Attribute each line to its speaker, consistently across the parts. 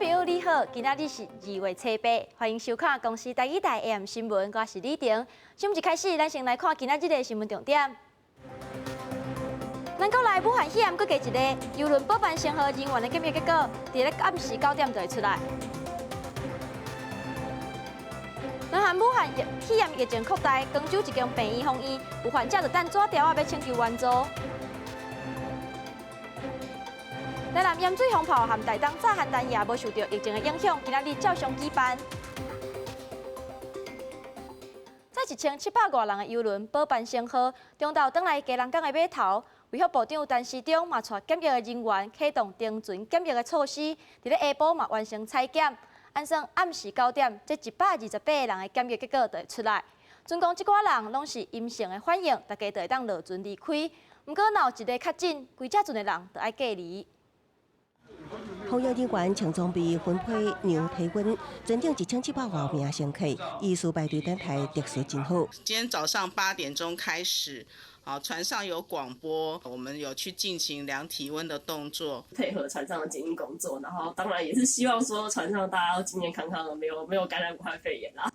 Speaker 1: 朋友你好，今仔日是2月7日，欢迎收看公司第1台 AM 新闻，我是李婷。新闻一开始，咱先来看今仔日的新闻重点。咱国内武汉肺炎搁加一例，邮轮补办先河人员的检验结果，伫咧暗时9点就会出来。南韩武汉肺炎疫情扩大，广州一间病院封院，有患者就等纸条要请求援助。台南盐水风炮和大东炸邯郸也无受到疫情的影响，今仔日照常举办。载1700多人的邮轮补办先河，中昼转来基隆港的码头，卫福部长陈时中嘛带检疫的人员启动定船检疫的措施，伫咧下晡嘛完成采检。按算暗时9点，这128个人的检疫结果就会出来。总共这寡人拢是阴性的反应，大家就会当落船离开。不过，若有一个确诊，规只船的人就要隔离。
Speaker 2: 防疫人员请装备分配量体温，整整1700多名乘客，依序排队等待特殊诊护。
Speaker 3: 今天早上8点钟开始。船上有广播，我们有去进行量体温的动作，
Speaker 4: 配合船上的检疫工作，然后当然也是希望说船上大家都健健康康的，没有感染武汉肺炎啦。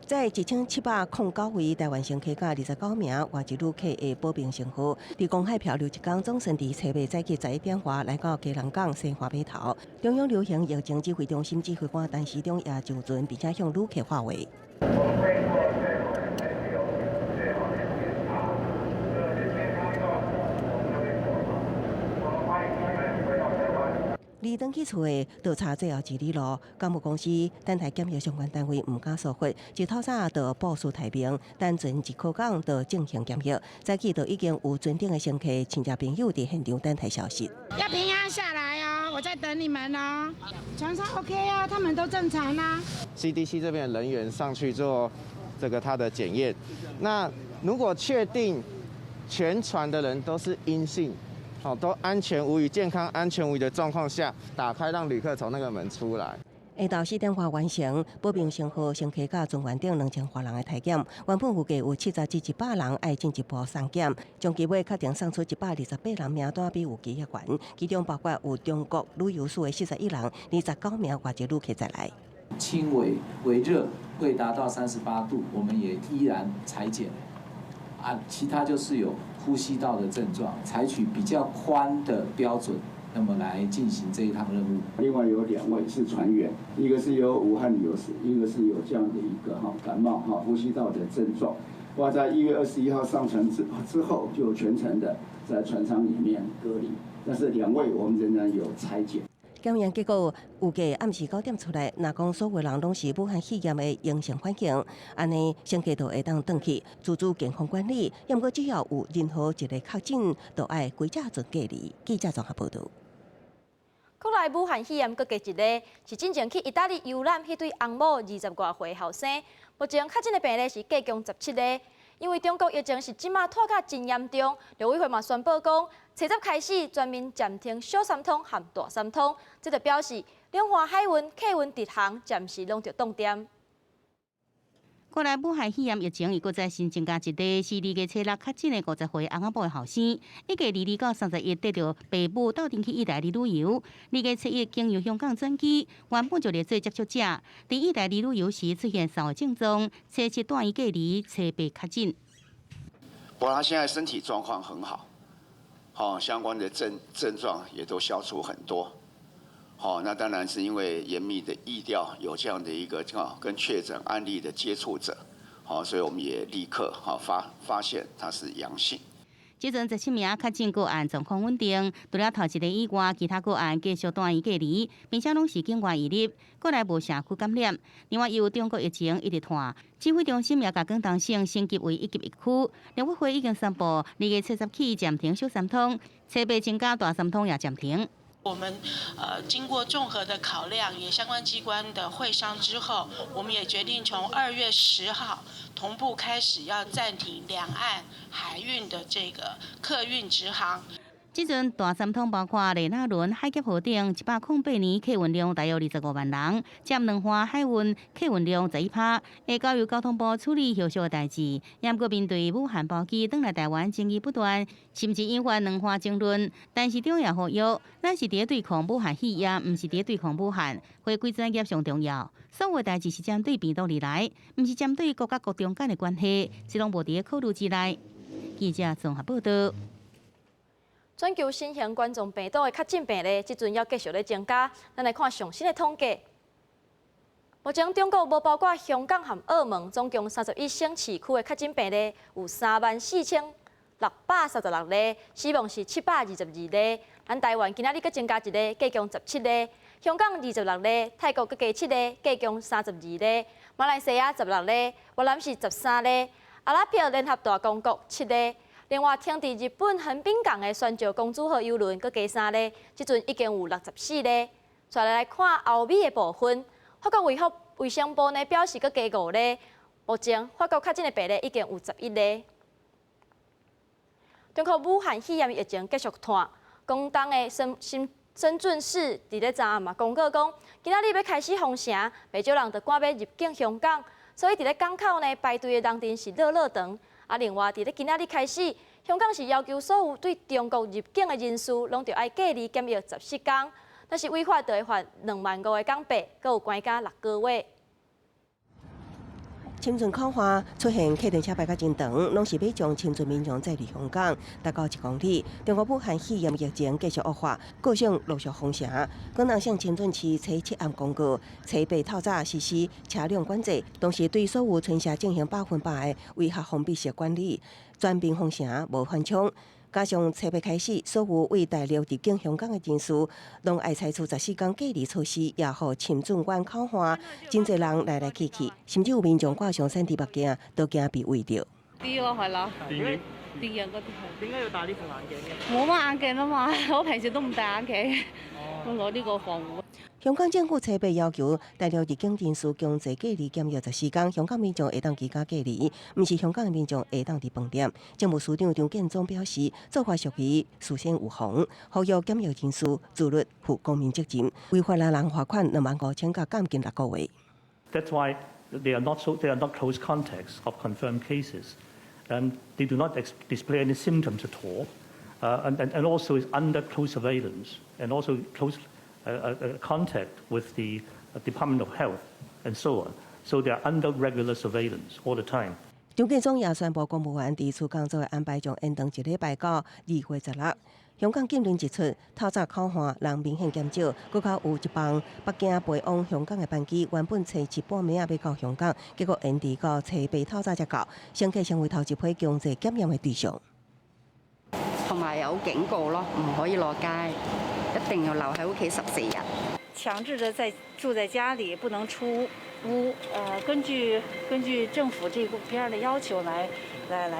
Speaker 2: 在1709位台湾乘客甲29名外籍旅客的保病成河，伫公海漂流一天，总算伫7月早起11点外来到基隆港西华码头。中央流行疫情指挥中心指挥官陈时中也就船，并且向旅客发话。离登去厝的倒查最后一里路，港务公司等待检疫相关单位唔敢疏忽，一透早就部署太平，单船一靠港就进行检疫。早起就已经有船顶的乘客、亲戚朋友伫现场等待消息。
Speaker 5: 要平安下来哦，我在等你们哦。船上 OK 啊，他们都正常啦。
Speaker 6: CDC 这边的人员上去做他的检验，那如果确定全船的人都是阴性。都安全无虞、健康安全无虞的状况下，打开让旅客从那个门出来。
Speaker 2: 下昼4点外完成保病成河乘客甲船员等2000多人的体检，原本预计有70至100人爱进一步送检，将期末确定送出128人名单比有期约悬，其中包括有中国旅游署的41人，29名外籍旅客再来。
Speaker 7: 轻微热会达到38度，我们也依然采检。其他就是有呼吸道的症状，采取比较宽的标准，那么来进行这一趟任务。
Speaker 8: 另外有2位是船员，一个是有武汉旅游史，一个是有这样的一个感冒呼吸道的症状。在1月21号上船之后，就全程的在船舱里面隔离。但是2位我们仍然有采检。
Speaker 2: 检验结果预计暗时9点出来，若讲所有人拢是武汉肺炎的阴性反应，安尼乘客就会当转去自主健康管理。要过只要有任何一个确诊，就要规只船隔离。记者综合报道。
Speaker 1: 国内武汉肺炎搁加一例，是进前去意大利游览迄对翁某20多岁后生，目前确诊的病例是加强17例。因为中国疫情是即马拖甲真严重，陆委会嘛宣布讲，7月开始全面暂停小三通和大三通，这就表示两岸海运、客运直航暂时拢着冻点。
Speaker 9: 国内武汉肺炎疫情又搁再新增加一例，是2月7日确诊的50岁翁仔某的后生，1月22到31日得到爸母斗阵去意大利旅游，2月7日经由香港转机，原本就列做接触者，伫意大利旅游时出现3个症状，7日断医隔离，7被确诊。
Speaker 10: 不过他现在身体状况很好，相关的症状也都消除很多。那当然是因为严密的疫调有这样的一个跟确诊案例的接触者，所以我们也立刻发现他是阳性。
Speaker 9: 即阵17名确诊个案状况稳定，除了头一个以外，其他个案继续断医隔离，并且拢是境外移入，国内无社区感染。另外，由中国疫情一直拖，指挥中心也甲广东省升级为1级1区。陆委会已经宣布，2月7日起暂停小三通，7月增加大三通也暂停。
Speaker 11: 我们经过综合的考量，也相关机关的会商之后，我们也决定从2月10号同步开始要暂停两岸海运的这个客运直航。
Speaker 9: 即阵大三通包括雷纳伦海峡河顶108年客运量大约25万人，占两岸海运客运量11%。会交由交通部处理后续的代志。也不过面对武汉包机返来台湾争议不断，甚至引发两岸争论。但是中也呼吁，咱是伫对抗武汉肺炎，毋是伫对抗武汉。回归专业上重要，所有代志是针对病毒而来，毋是针对国甲国中间的关系，这拢无伫考虑之内。记者综合报道。
Speaker 1: 全球新型冠状病毒的确诊病例，即阵要继续咧增加。咱来看上新的统计。目前中国无包括香港和澳门，总共31省市区的确诊病例有34636例，死亡是722例。咱台湾今仔日阁增加一例，计共17例；香港26例，泰国阁加7例，计共32例；马来西亚16例，越南是13例；阿拉伯联合大公国7例。另外，停伫日本横滨港的宣州公主号邮轮，阁加3例，即阵已经有64例。再来看欧美的部分，法国卫生部呢表示，阁加5例。目前法国确诊的病例已经有11例。中国武汉肺炎疫情继续拖，广东的深圳市伫咧昨暗嘛公告讲，今仔日要开始封城，袂少人就赶要入境香港，所以伫咧港口呢排队的人阵是热长。另外，伫咧今仔日开始，香港是要求所有对中国入境的人士，拢着爱隔离检疫14天，但是违法就会罚2万5个港币，阁有关加6个月。
Speaker 2: 深圳口岸出现客运车排甲真长，拢是要将深圳民众载入香港，达到1公里。中国武汉肺炎疫情继续恶化，各省陆续封城。广东省深圳市初7暗公告，初8透早实施车辆管制，同时对所有村社进行100%的威吓封闭式管理，全面封城无缓冲。加上初8开始，所有为大陆入境香港的人士，拢爱采取14天隔离措施，也互深圳湾口岸真侪人来去，甚至有民眾掛上身體物件，都驚被圍到。
Speaker 12: 啲咯，係啦。電影嗰啲係。點解要戴呢副眼鏡嘅？冇乜眼鏡啊嘛，我平時都唔戴眼鏡，我攞呢個防護。
Speaker 2: 香港政府初8要求大陸入境人士強制隔離檢疫14天，香港民眾會當居家隔離，毋是香港的民眾會當佇飯店。政務司長張建宗表示，做法屬於事先有防，呼籲檢疫人士自律負公民責任，違法人罰款25000甲監禁6個月。
Speaker 13: That's why they are not close contacts of confirmed cases, and they do not display any symptoms at all, and also is under close surveillance, and also close contact with the Department of Health and so on. So they are under regular surveillance all the time.
Speaker 2: 張建宗也宣布，公務員伫厝工作的安排將延長1禮拜到2月16。香港警員指出，透早口岸人明顯減少，佫較有一班北京飛往香港的班機，原本初7半暝要到香港，結果延遲到初8透早才到，乘客成為頭一批強制檢驗的對象。
Speaker 14: 同埋有警告咯，唔可以落街，一定要留喺屋企14日。
Speaker 15: 強制的住在家裏，不能出屋。根據政府這邊的要求來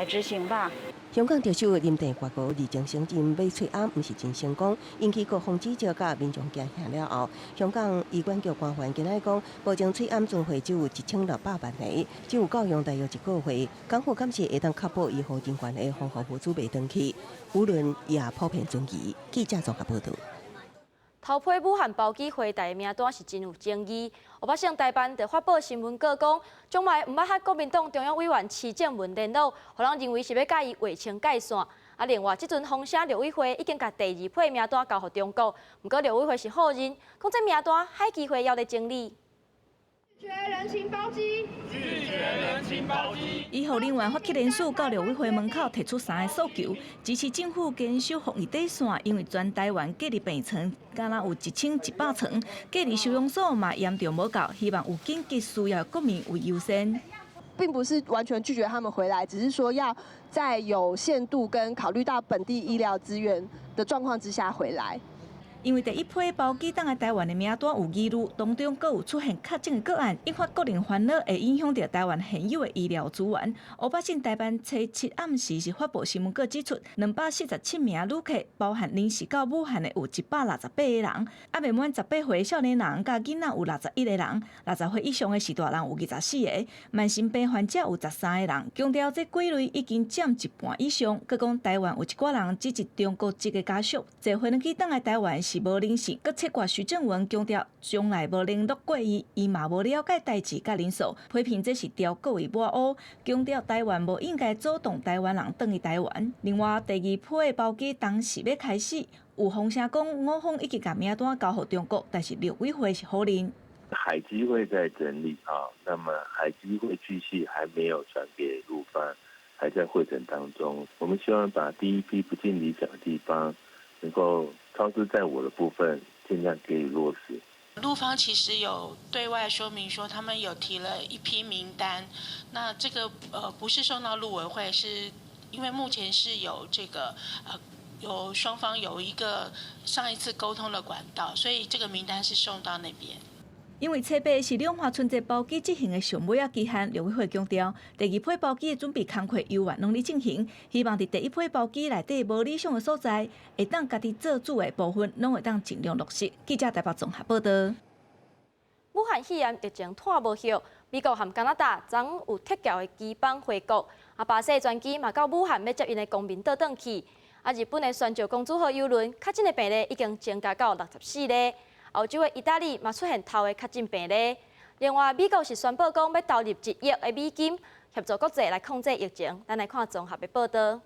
Speaker 15: 執行吧。
Speaker 2: 香港特首林鄭月娥日前承認買喙罨毋是真成功，引起各方指責甲民眾驚嚇了後，香港醫管局官員今仔講，目前喙罨存貨只有1600萬枚，只有夠用大約1個月。港府今次會當確保醫護人員的防護物資袂斷去，輿論也普遍存疑。記者綜合報道。
Speaker 1: 頭批武漢包機回台名單是真有爭議，湖北省台辦就發布新聞稿講，將來唔捌和國民黨中央委員施正文聯絡，互人認為是要甲伊劃清界線。另外，即陣風聲陸委會已經甲第2批名單交予中國，不過陸委會是否認，講這名單還機會要嚟整理。
Speaker 16: 拒絕人情包機，拒絕人情包機。
Speaker 17: 醫護人員發起聯署到陸委會門口提出3個訴求，支持政府堅守防疫底線，因為全台灣隔離病床敢若有1100床，隔離收容所嘛嚴重無夠，希望有緊急需要國民為優先。
Speaker 18: 並不是完全拒絕他們回來，只是說要在有限度跟考慮到本地醫療資源的狀況之下回來。
Speaker 17: 因为第一批包机等来台湾的名单有疑虑，当中阁有出现确诊的个案，引发个人烦恼，会影响到台湾现有的医疗资源。乌北省台湾初7暗时是发布新闻稿指出，247名旅客，包含临时到武汉的有168个人，未满18岁少年人甲囡仔有61个人，60岁以上的是大人有24个，慢性病患者有13个人。强调这几类已经占一半以上。佮讲台湾有一寡人只是中国籍的家属，坐飞机等来台湾是无认识。佮切割徐正文强调，从来无联络过伊，伊嘛无了解代志甲人数，批评这是调故意抹黑，强调台湾无应该主动台湾人转去台湾。另外，第2批的包机当时要开始，有风声讲我方已经把名单交予中国，但是陆委会是否认。
Speaker 19: 海基会在整理那么海基会继续还没有转给陆方，还在会诊当中。我们希望把第一批不尽理想的地方，能够超支在我的部分，尽量给予落实。
Speaker 11: 陆方其实有对外说明说，他们有提了一批名单，那这个不是送到陆委会，是因为目前是有这个有双方有一个上一次沟通的管道，所以这个名单是送到那边。
Speaker 17: 因为测备是两化春节包机执行的上尾期限，陆委会强调，第2批包机的准备工作优先努力进行，希望伫第1批包机内底无理想的所在，会当家己做主的部分，拢会当尽量落实。记者台北综合报道。
Speaker 1: 武汉肺炎疫情拖无休，美国和加拿大昨有撤侨的机班回国，巴西专机嘛到武汉要接因的公民倒转去。日本的泉州公主号邮轮确诊的病例已经增加到64例。欧洲的意大利嘛出现头个确诊病例，另外美国是宣布讲要投入1亿的美金协助国际来控制疫情。咱来看综合的报道。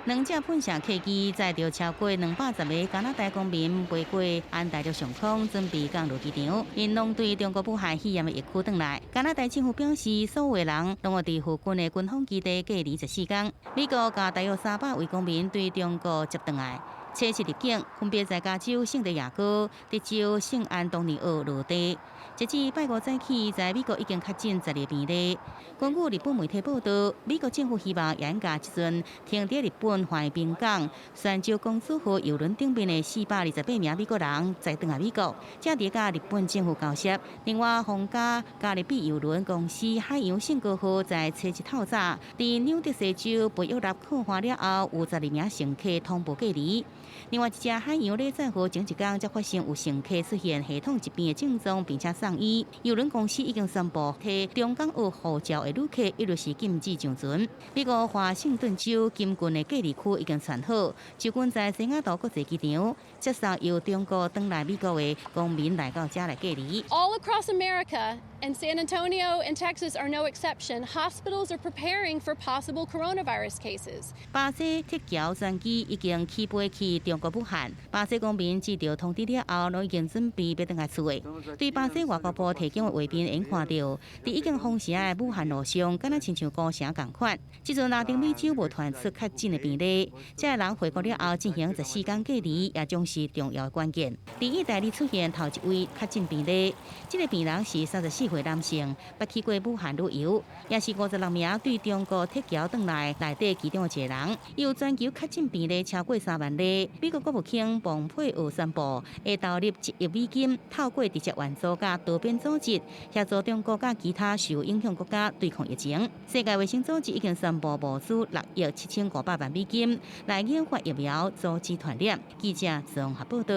Speaker 9: 2架喷射客机载着超过210个加拿大公民飞过安大略上空，准备降落机场，因拢对中国武汉肺炎的疫区转来。加拿大政府表示，所有人拢会伫附近的军方基地隔离14天。美国甲大约300位公民对中国接转来。车7入境，分别在加州圣地亚哥、德州圣安东尼奥落地。截至拜5早起，在美国已经确诊12病例。根据日本媒体报道，美国政府希望严加这阵停伫日本橫滨港泉州公主号邮轮顶边的428名美国人再转来美国，正伫甲日本政府交涉。另外，皇家加勒比邮轮公司海洋圣歌号在车7透早，伫纽德西州被约纳靠岸了后，有12名乘客通报隔离。另外一只海洋礼赞号前1天才发生有乘客出现系统疾病的症状，并且送医。邮轮公司已经宣布替中港澳护照的旅客一律是禁止上船。美国华盛顿州金郡的隔离区已经选好，州军在西雅图国际机场接受由中国转来美国的公民来到这来隔离。
Speaker 20: All across America and San Antonio and Texas are no exception. Hospitals are preparing for possible coronavirus cases.
Speaker 9: 巴西撤侨专机已经起飞去中国武汉，巴西公民接到通知了后，都已经准备要回来厝的。对巴西外交部提供的画面，因看到，伫已经封城的武汉路上，敢若亲像高城同款。即阵拉丁美洲无传出确诊的病例，这人回国了后进行14天隔离，也将是重要的关键。伫意大利出现头一位确诊病例，这个病人是34岁男性，捌去过武汉旅游，也是56名对中国撤侨转来内底其中的一个人。有全球确诊病例超过3万例。美国国务卿蓬佩奥宣布，会投入1亿美金，透过直接援助甲多边组织，协助中国甲其他受影响国家对抗疫情。世界卫生组织已经宣布募资6亿7500万美金，来研发疫苗，阻止传染。记者综合报道。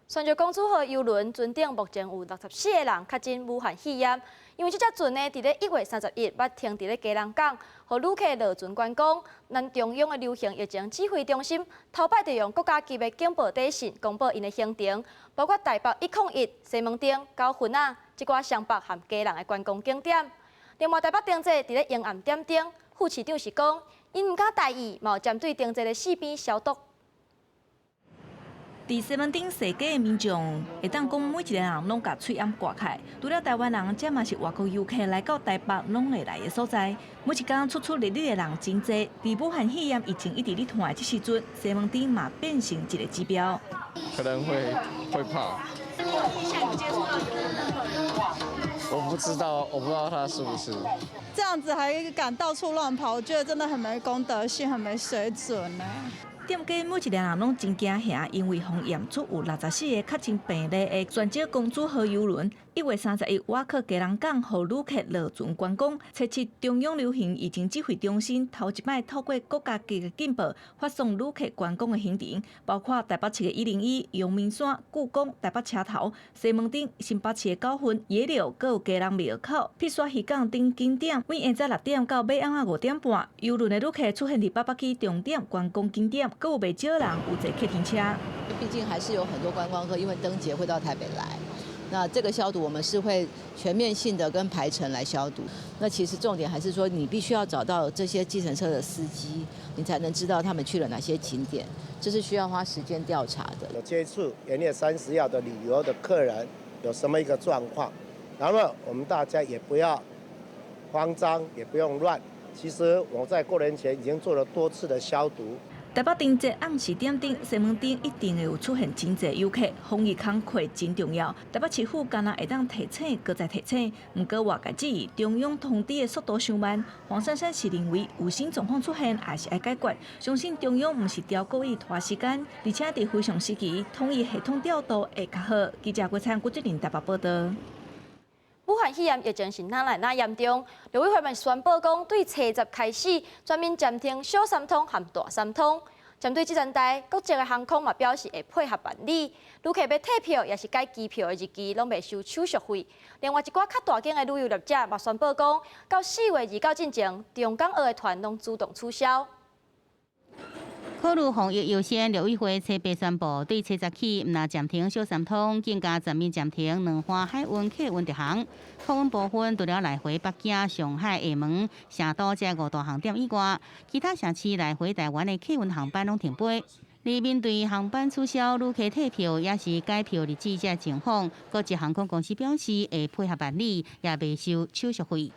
Speaker 1: 泉州公主号邮轮船顶目前有64个人确诊武汉肺炎，因为这只船呢，伫咧1月31日捌停伫咧基隆港，互旅客落船观光。咱中央的流行疫情指挥中心头摆就用国家级的警报底讯公布因的行程，包括台北101、西门町、高云啊，一寡湘北和基隆的观光景点。另外，台北定制伫咧阴暗点顶，副市长是讲，因唔敢大意，嘛有针对定制的四边消毒。
Speaker 17: 伫西门町踅街的民众，会当讲每一个人拢甲喙掩挂起来。除了台湾人，这嘛是外国游客来到台北拢会来的所在。每一天出入的人真多。伫武汉肺炎疫情一直咧传的这时阵，西门町嘛变成一个指标。
Speaker 21: 可能会怕。
Speaker 20: 你下有接触到有任何人？
Speaker 21: 我不知道他是不是。
Speaker 22: 这样子还敢到处乱跑，我觉得真的很没公德心，很没水准呢。
Speaker 17: 店家每一个人拢真惊吓，因为防验出有64个确诊病例的全招公主号邮轮，1月31挖靠基隆港，予旅客落船观光。测试中央流行疫情指挥中心头一摆透过国家级的警报，发送旅客观光的行程，包括台北市的101、阳明山、故宫、台北车头、西门町、新北市的九份、野柳，阁有基隆庙口、碧沙渔港等景点。每下早6点到晚暗5点半，邮轮的旅客出现伫北北区重点观光景点，阁有袂少人有坐客停车。
Speaker 3: 毕竟还是有很多观光客因为灯节会到台北来，那这个消毒我们是会全面性的跟排程来消毒。那其实重点还是说，你必须要找到这些计程车的司机，你才能知道他们去了哪些景点，这是需要花时间调查的。
Speaker 22: 有接触元月30号的旅游的客人有什么一个状况，然后我们大家也不要慌张，也不用乱。其实我在过年前已经做了多次的消毒。
Speaker 17: 台北灯节暗时点灯，西门町一定会有出现真侪游客，防疫工作真重要。台北市府干那会当提醒，搁再提醒，不过外界质疑中央通知的速度太慢。黄珊珊是认为有新状况出现，还是要解决。相信中央不是调故意拖时间，而且伫非常时期，统一系统调度会较好。记者郭灿、郭志玲台北报道。
Speaker 1: 武汉肺炎疫情是哪来哪严重？陆委会们宣布讲，对7日开始全面暂停小三通和大三通。针对这阵代，国际的航空嘛表示会配合办理，旅客要退票也是改机票的日期，拢袂收手续费。另外一寡较大间的旅游业者嘛宣布讲，到4月29进前，中港澳的团拢自动取消。
Speaker 9: 考虑防疫优先，陆委会7日宣布，对7日起唔暂停小三通，更加全面暂停两岸海运客运直航。客运部分除了来回北京、上海、厦门、成都这5大航点以外，其他城市来回台湾的客运航班拢停飞。而面对航班取消、旅客退票也是改票日子这情况，国际航空公司表示会配合办理，也未收手续费。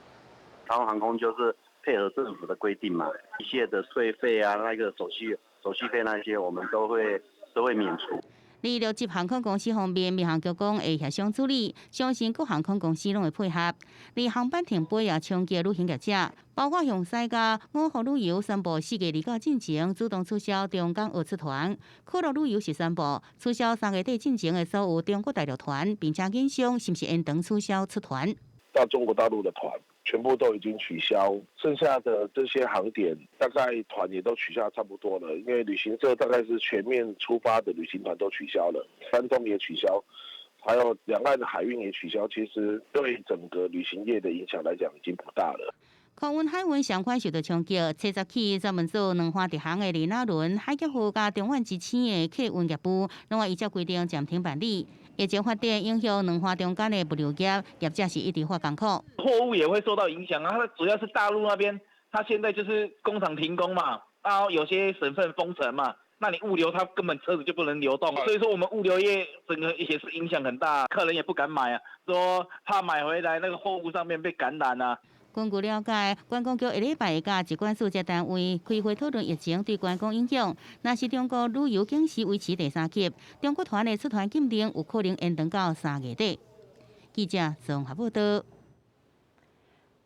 Speaker 23: 台湾航空就是配合政府的规定嘛，一切的税费啊，那个手续费那些，我们都会免除。
Speaker 9: 而6级航空公司方面，民航局讲会协商处理，相信各航空公司拢会配合。而航班停飞也冲击旅行业者，包括向西加、五湖旅游宣布4月29进前主动取消中港澳出团，可乐旅游是宣布取消3月底进前的所有中国大陆团，并且影响是不是延长取消出团。
Speaker 24: 到中国大陆的团全部都已经取消，剩下的这些航点大概团也都取消差不多了，因为旅行社大概是全面出发的旅行团都取消了，山东也取消，还有两岸的海运也取消，其实对整个旅行业的影响来讲已经不大了。
Speaker 9: 空运海运相关受到冲击，7日起专门做两岸直航的里那轮、海峡府加中远之星的客运业务，拢依照规定暂停办理。疫情发展影响两岸中间的物流业，业者是一直发艰苦。
Speaker 25: 货物也会受到影响啊，它主要是大陆那边，它现在就是工厂停工嘛，然后有些省份封城嘛，那你物流它根本车子就不能流动，所以说我们物流业整个也是影响很大，客人也不敢买啊，说怕买回来那个货物上面被感染啊。
Speaker 9: 根据了解，观光局下礼拜会甲疾管署这单位开会讨论疫情对观光影响。若是中国旅游警示维持第3级，中国团的出团禁令有可能延长到3月底。记者综合报道。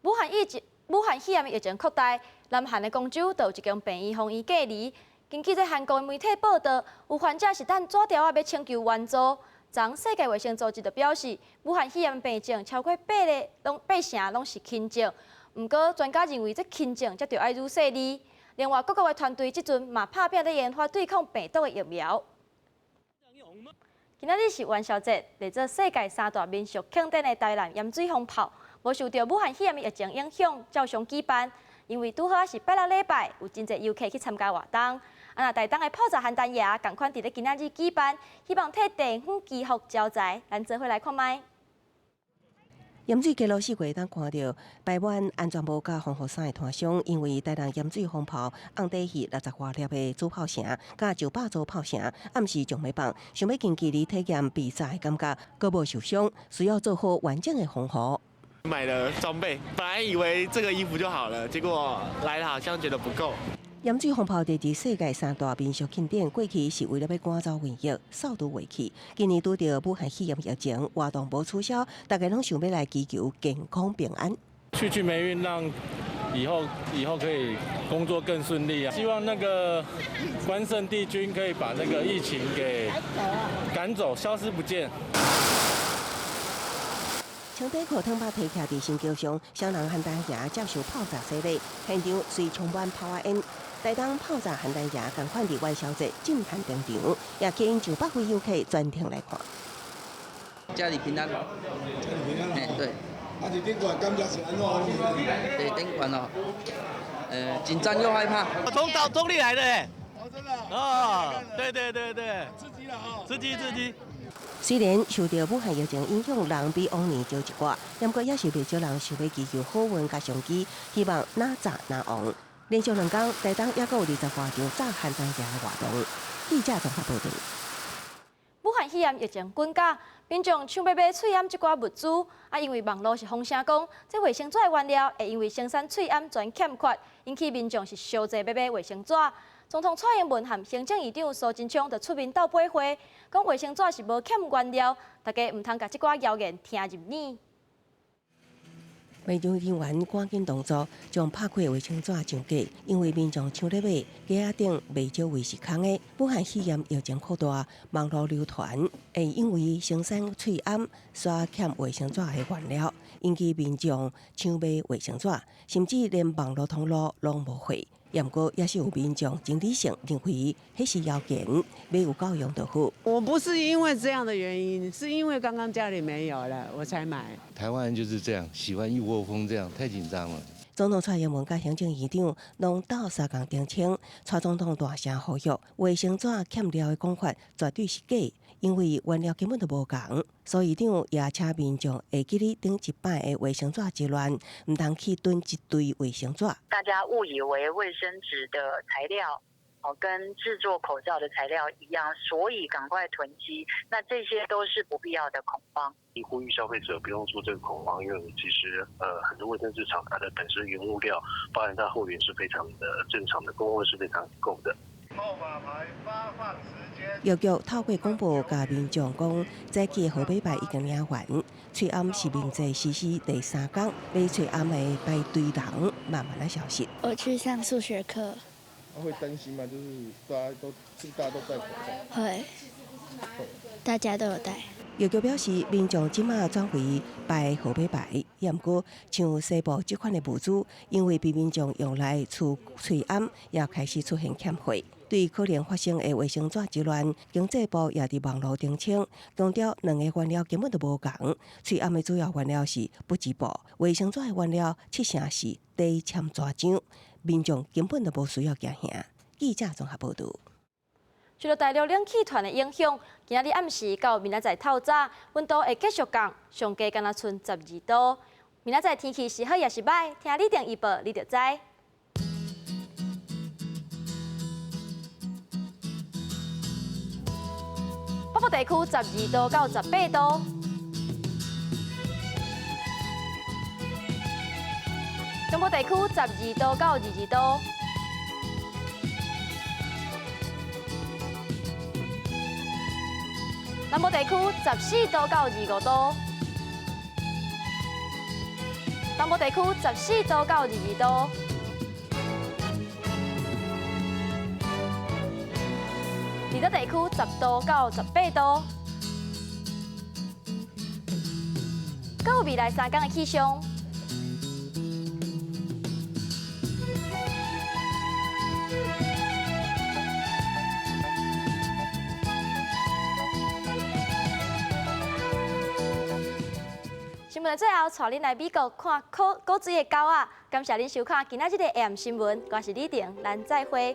Speaker 1: 武汉肺炎疫情扩大，南韩的广州就有一间病院防疫隔离。根据这韩国媒体报道，有患者是等纸条要请求援助。昨世界卫生组织就表示，武汉肺炎病症超过8成拢是轻症，不过专家认为这轻症则着要愈细腻。另外，各国的团队即阵嘛拍拼咧研发对抗病毒的疫苗。今仔日是元宵节，来自世界3大民俗庆典的台南盐水风炮，无受到武汉肺炎疫情影响，照常举办。因为拄好是拜6礼拜，有真侪游客去参加活动。那台东的泡茶邯郸夜同款伫咧今仔日举办，希望替地方祈福招财，咱做伙来看卖。
Speaker 2: 盐水街路4月当看到台湾安全部甲防护伞的摊商，因为台南盐水风炮红底戏60华粒的主炮声，甲900组炮声，暗时将要放，想要近距离体验比赛的感觉，阁无受伤，需要做好完整的防护。
Speaker 26: 买了装备，本来以为这个衣服就好了，结果来了好像觉得不够。
Speaker 2: 盐水风炮第二世界3大民俗庆典，过去是为了要赶走瘟疫、扫除瘟气。今年拄到武汉肺炎疫情，活动无取消，大家拢想要来祈求健康平安。
Speaker 4: 去霉运，让以后可以工作更顺利啊！希望那个关圣帝君可以把那个疫情给赶走，消失不见。
Speaker 2: 枪底裤汤把提徛伫新桥上，双人汉丹爷接受炮炸洗礼，现场虽充满炮啊烟。台东炮炸汉丹爷同款伫元宵节震撼登场，也吸引上百位游客专程来看。
Speaker 5: 家里平安，家里平安哦。对。啊，你顶管感觉是安怎？对，顶管哦，紧张又害怕。
Speaker 6: 我从中立来的哎。
Speaker 5: 哦，真的。
Speaker 6: 哦，对。刺激了哦。刺激。
Speaker 2: 虽然受到武汉疫情影响，人比往年少一寡，不过也是不少人想要祈求好运甲商机，希望哪炸哪旺。连续2天，台东也有20多场炸汉丹爷的活动。记者综合报道。
Speaker 1: 武汉肺炎疫情滚价，民众抢要买翠暗这寡物资，因为网络是风声讲，这卫生纸的原料会因为生产翠暗全欠缺，引起民众是烧济要买卫生纸。总统蔡英文和行政院长苏贞昌就出面斗背会，讲卫生纸是无欠原料，大家唔通把这寡谣言听入耳。
Speaker 2: 卫生人员赶紧动作，将拍开卫生纸上架，因为民众抢咧买，架仔顶未少位是空的。武汉肺炎疫情扩大，网络流传会因为生产翠暗刷欠卫生纸的原料，引起民众抢买卫生纸，甚至连网络通路拢无会。不过也是有民众真理性认为，迄是谣言，没有够用就好。
Speaker 7: 我不是因为这样的原因，是因为刚刚家里没有了，我才买。
Speaker 8: 台湾人就是这样，喜欢一窝蜂这样，太紧张了。
Speaker 2: 总统蔡英文甲行政院长拢斗相共澄清，蔡总统大声呼吁，卫生纸欠料的讲法绝对是假。因为原料根本就无同，所以长也请民众会记哩顶一摆的卫生纸之乱，唔通去囤一堆卫生纸。
Speaker 10: 大家误以为卫生纸的材料跟制作口罩的材料一样，所以赶快囤积，那这些都是不必要的恐慌。
Speaker 27: 呼吁消费者不用做这个恐慌，因为其实很多卫生纸厂它的本身原物料，包含它后援是非常的正常的，供货是非常够的。号码牌发放时间。
Speaker 2: 药局透过广播甲民众讲，早期号码牌已经领完，翠暗是明节实施第3天，买翠暗的排队人慢慢的消失。
Speaker 28: 我去上数学课。
Speaker 24: 会担心吗？就是大家都戴口罩。
Speaker 28: 会，大家都有戴。
Speaker 2: 药局表示，民众即马转为排号码牌，也毋过像西部这款的物资，因为被民众用来除翠暗，也开始出现欠货。对可能发生的卫生纸之乱，经济部也伫网络澄清，强调两个原料根本就无同。翠暗的主要原料是不织布，卫生纸的原料70%是低纤纸浆，民众根本就无需要惊吓。记者综合报道。
Speaker 1: 受到大陆冷气团的影响，今日暗时到明仔载透早，温度会继续降，上低敢若剩12度。明仔载天气是好也是歹，听立定预报你就知。北部地区12度到18度，中部地区12度到22度。南部地区14度到25度，东部地区14度到22度，离岛地区10度到18度。到未来3天的气象。新闻的最后，带恁来美国看古水的狗仔。感谢恁收看今仔日的 AM 新闻，我是李婷，咱再会。